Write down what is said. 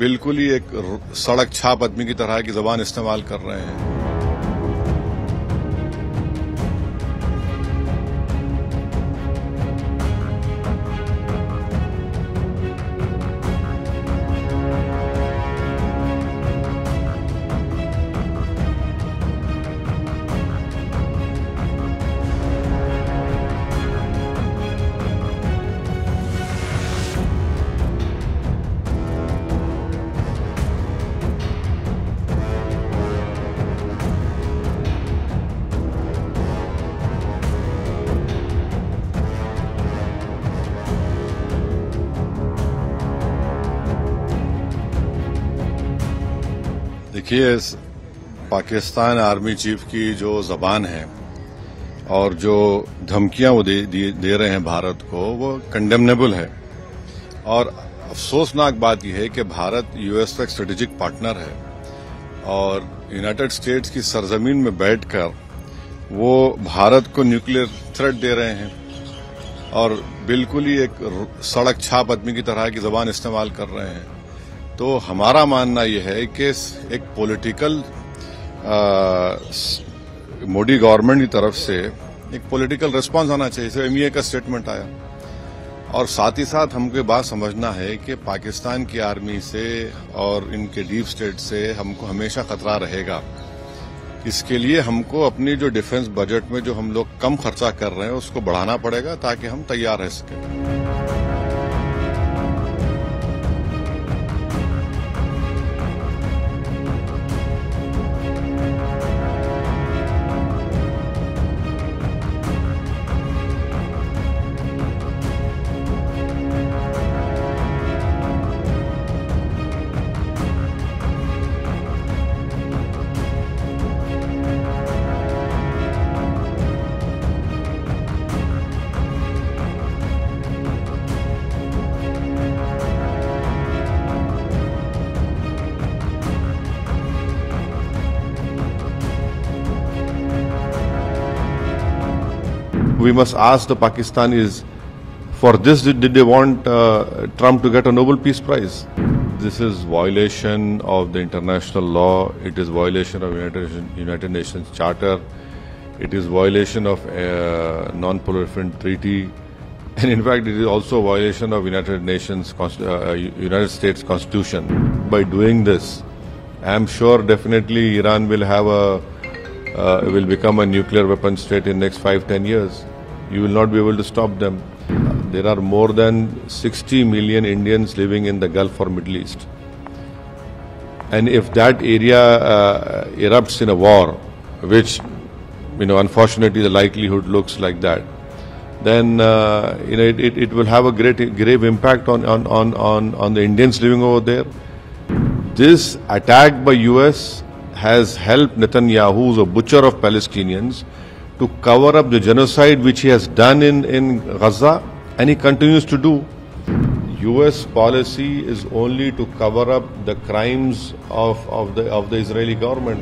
बिल्कुल ही एक सड़क छाप आदमी की तरह की जबान इस्तेमाल कर रहे हैं। देखिए, पाकिस्तान आर्मी चीफ की जो जबान है और जो धमकियां वो दे रहे हैं भारत को, वो कंडेमनेबल है। और अफसोसनाक बात यह है कि भारत यूएस का एक स्ट्रेटेजिक पार्टनर है और यूनाइटेड स्टेट्स की सरजमीन में बैठकर वो भारत को न्यूक्लियर थ्रेट दे रहे हैं और बिल्कुल ही एक सड़क छाप आदमी की तरह की जबान इस्तेमाल कर रहे हैं। तो हमारा मानना यह है कि एक पॉलिटिकल मोदी गवर्नमेंट की तरफ से एक पॉलिटिकल रिस्पांस आना चाहिए। जैसे एमईए का स्टेटमेंट आया और साथ ही साथ हमको ये बात समझना है कि पाकिस्तान की आर्मी से और इनके डीप स्टेट से हमको हमेशा खतरा रहेगा। इसके लिए हमको अपनी जो डिफेंस बजट में जो हम लोग कम खर्चा कर रहे हैं उसको बढ़ाना पड़ेगा ताकि हम तैयार रह सकें। We must ask the Pakistanis, for this did they want Trump to get a Nobel Peace Prize? This is violation of the international law. It is violation of United Nations Charter. It is violation of non-proliferation treaty, and in fact, it is also a violation of United States Constitution. By doing this, I am sure definitely Iran will have will become a nuclear weapon state in next 5-10 years. You will not be able to stop them. There are more than 60 million Indians living in the Gulf or Middle East. And if that area erupts in a war, which, unfortunately the likelihood looks like that, then it will have a grave impact on the Indians living over there. This attack by US has helped Netanyahu, who's a butcher of Palestinians, to cover up the genocide which he has done in Gaza, and he continues to do. US policy is only to cover up the crimes of the Israeli government.